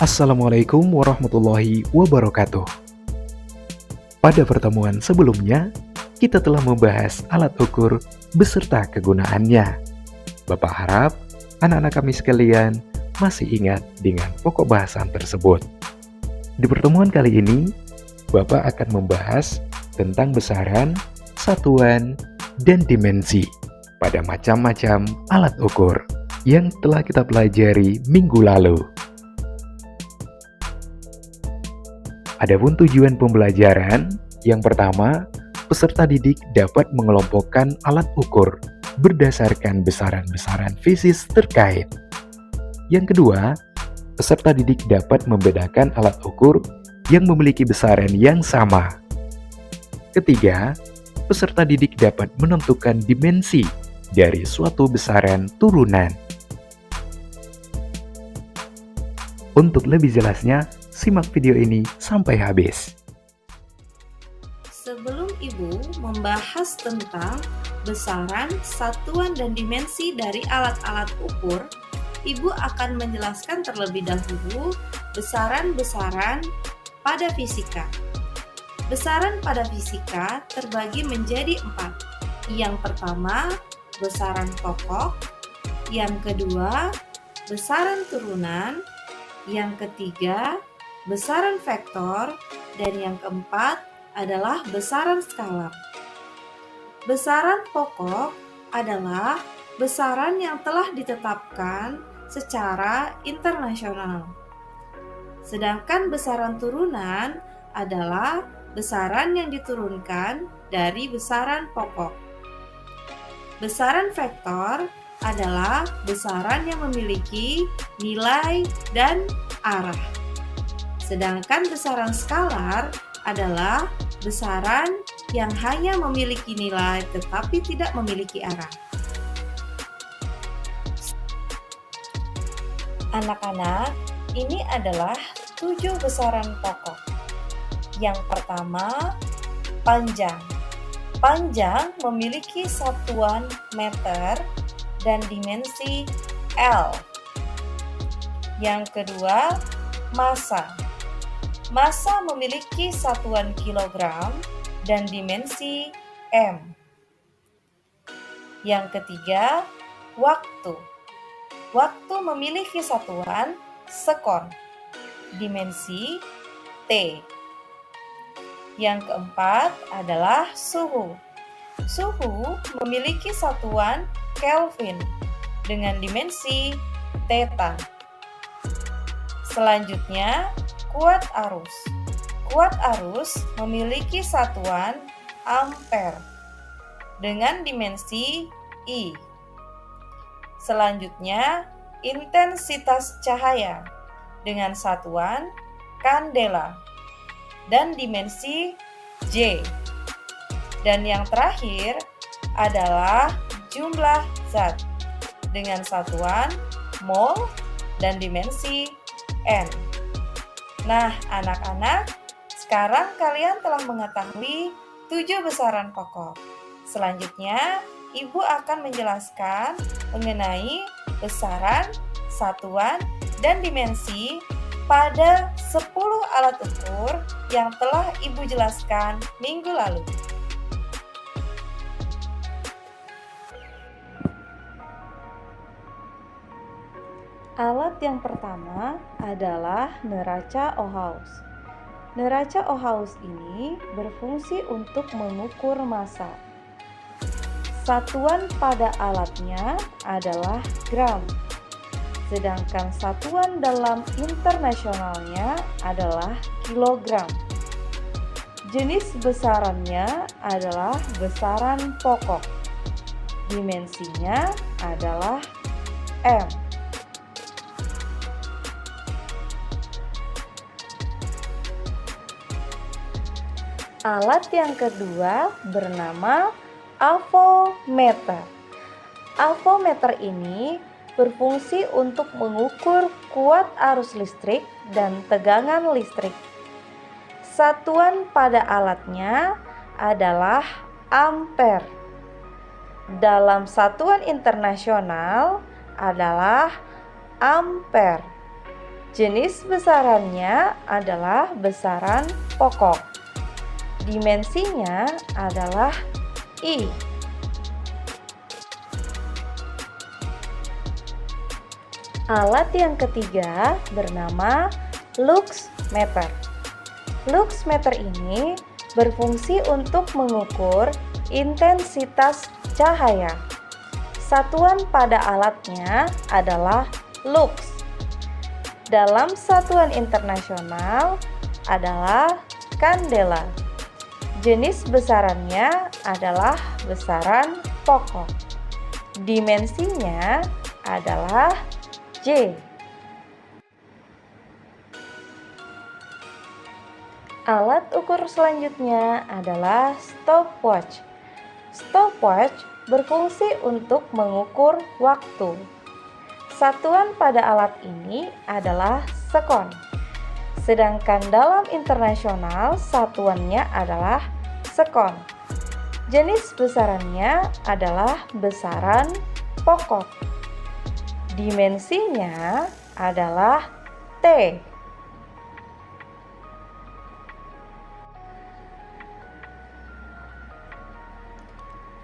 Assalamualaikum warahmatullahi wabarakatuh. Pada pertemuan sebelumnya, kita telah membahas alat ukur beserta kegunaannya. Bapak harap anak-anak kami sekalian masih ingat dengan pokok bahasan tersebut. Di pertemuan kali ini, Bapak akan membahas tentang besaran, satuan, dan dimensi pada macam-macam alat ukur yang telah kita pelajari minggu lalu. Adapun tujuan pembelajaran, yang pertama, peserta didik dapat mengelompokkan alat ukur berdasarkan besaran-besaran fisis terkait. Yang kedua, peserta didik dapat membedakan alat ukur yang memiliki besaran yang sama. Ketiga, peserta didik dapat menentukan dimensi dari suatu besaran turunan. Untuk lebih jelasnya, simak video ini sampai habis. Sebelum Ibu membahas tentang besaran, satuan, dan dimensi dari alat-alat ukur, Ibu akan menjelaskan terlebih dahulu besaran-besaran pada fisika. Besaran pada fisika terbagi menjadi 4. Yang pertama, besaran pokok. Yang kedua, besaran turunan. Yang ketiga, besaran vektor, dan yang keempat adalah besaran skalar. Besaran pokok adalah besaran yang telah ditetapkan secara internasional. Sedangkan besaran turunan adalah besaran yang diturunkan dari besaran pokok. Besaran vektor adalah besaran yang memiliki nilai dan arah. Sedangkan besaran skalar adalah besaran yang hanya memiliki nilai tetapi tidak memiliki arah. Anak-anak, ini adalah 7 besaran pokok. Yang pertama, panjang. Panjang memiliki satuan meter dan dimensi L. Yang kedua, massa. Massa memiliki satuan kilogram dan dimensi M. Yang ketiga, waktu. Waktu memiliki satuan sekon, dimensi T. Yang keempat adalah suhu. Suhu memiliki satuan Kelvin dengan dimensi theta. Selanjutnya, kuat arus. Kuat arus memiliki satuan ampere dengan dimensi I. Selanjutnya, intensitas cahaya dengan satuan kandela dan dimensi J. Dan yang terakhir adalah jumlah zat dengan satuan mol dan dimensi N. Nah, anak-anak, sekarang kalian telah mengetahui 7 besaran pokok. Selanjutnya, Ibu akan menjelaskan mengenai besaran, satuan, dan dimensi pada 10 alat ukur yang telah Ibu jelaskan minggu lalu. Alat yang pertama adalah neraca Ohaus. Neraca Ohaus ini berfungsi untuk mengukur massa. Satuan pada alatnya adalah gram, sedangkan satuan dalam internasionalnya adalah kilogram. Jenis besarannya adalah besaran pokok. Dimensinya adalah M. Alat yang kedua bernama avometer. Avometer ini berfungsi untuk mengukur kuat arus listrik dan tegangan listrik. Satuan pada alatnya adalah ampere. Dalam satuan internasional adalah ampere. Jenis besarannya adalah besaran pokok. Dimensinya adalah I. Alat yang ketiga bernama lux meter. Lux meter ini berfungsi untuk mengukur intensitas cahaya. Satuan pada alatnya adalah lux. Dalam satuan internasional adalah kandela. Jenis besarannya adalah besaran pokok. Dimensinya adalah J. Alat ukur selanjutnya adalah stopwatch. Stopwatch berfungsi untuk mengukur waktu. Satuan pada alat ini adalah sekon. Sedangkan dalam internasional satuannya adalah sekon. Jenis besarannya adalah besaran pokok. Dimensinya adalah T.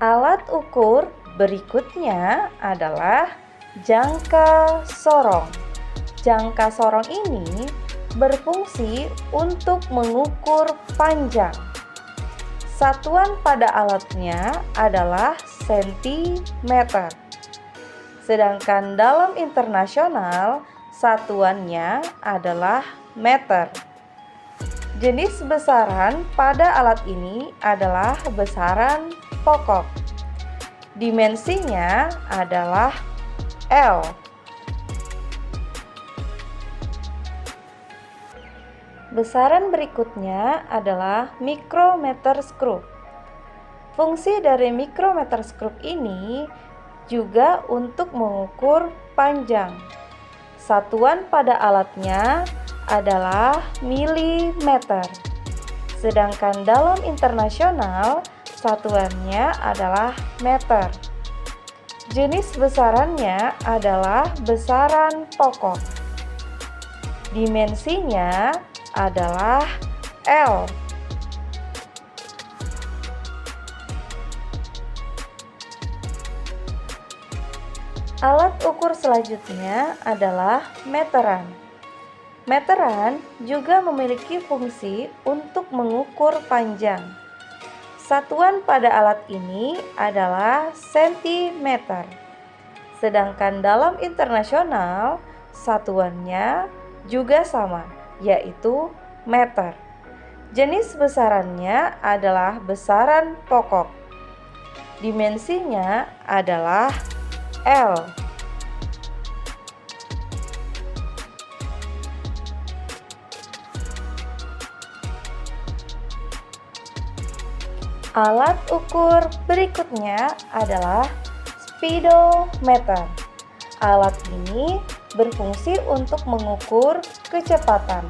Alat ukur berikutnya adalah jangka sorong. Jangka sorong ini berfungsi untuk mengukur panjang. Satuan pada alatnya adalah sentimeter. Sedangkan dalam internasional satuannya adalah meter. Jenis besaran pada alat ini adalah besaran pokok. Dimensinya adalah L. Besaran berikutnya adalah micrometer screw. Fungsi dari micrometer screw ini juga untuk mengukur panjang. Satuan pada alatnya adalah milimeter. Sedangkan dalam internasional satuannya adalah meter. Jenis besarannya adalah besaran pokok. Dimensinya adalah L. Alat ukur selanjutnya adalah meteran. Meteran juga memiliki fungsi untuk mengukur panjang. Satuan pada alat ini adalah sentimeter. Sedangkan dalam internasional satuannya juga sama, yaitu meter. Jenis besarannya adalah besaran pokok. Dimensinya adalah L. Alat ukur berikutnya adalah speedometer. Alat ini berfungsi untuk mengukur kecepatan.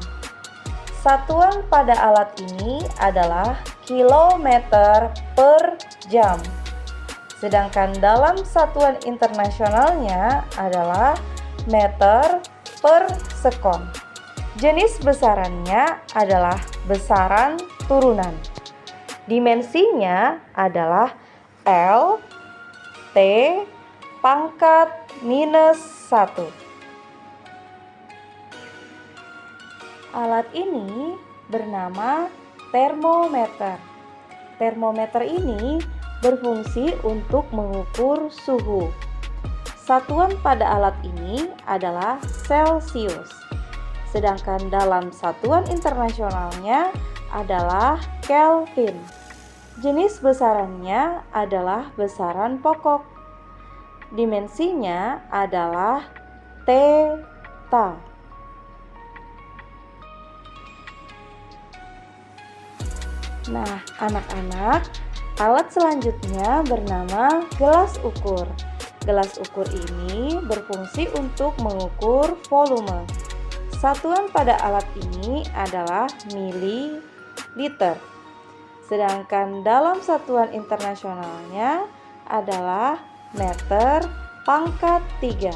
Satuan pada alat ini adalah kilometer per jam. Sedangkan dalam satuan internasionalnya adalah meter per sekon. Jenis besarannya adalah besaran turunan. Dimensinya adalah L, T, pangkat minus 1. Alat ini bernama termometer. Termometer ini berfungsi untuk mengukur suhu. Satuan pada alat ini adalah Celcius. Sedangkan dalam satuan internasionalnya adalah Kelvin. Jenis besarannya adalah besaran pokok. Dimensinya adalah theta. Nah, anak-anak, alat selanjutnya bernama gelas ukur. Gelas ukur ini berfungsi untuk mengukur volume. Satuan pada alat ini adalah mililiter. Sedangkan dalam satuan internasionalnya adalah meter pangkat 3.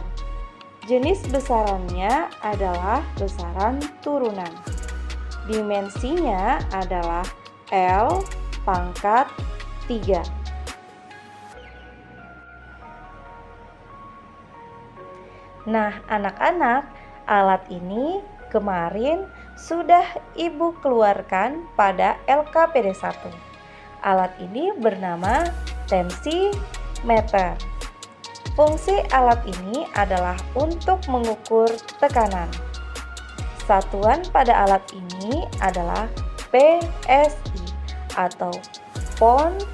Jenis besarannya adalah besaran turunan. Dimensinya adalah L pangkat 3. Nah, anak-anak, alat ini kemarin sudah Ibu keluarkan pada LKPD 1. Alat ini bernama tensimeter. Fungsi alat ini adalah untuk mengukur tekanan. Satuan pada alat ini adalah PSI atau pounds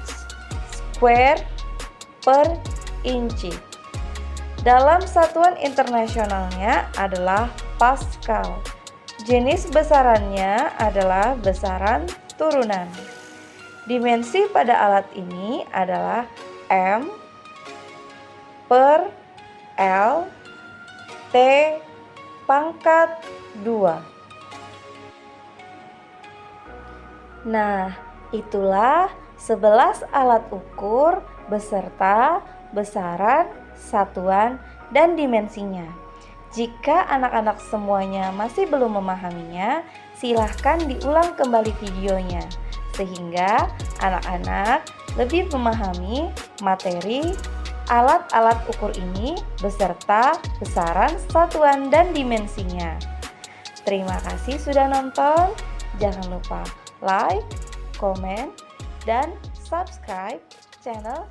square per inci. Dalam satuan internasionalnya adalah Pascal. Jenis besarannya adalah besaran turunan. Dimensi pada alat ini adalah M per L T pangkat 2. Nah, itulah 11 alat ukur beserta besaran, satuan, dan dimensinya. Jika anak-anak semuanya masih belum memahaminya, silahkan diulang kembali videonya sehingga anak-anak lebih memahami materi alat-alat ukur ini beserta besaran, satuan, dan dimensinya. Terima kasih sudah nonton. Jangan lupa like, komen, dan subscribe channel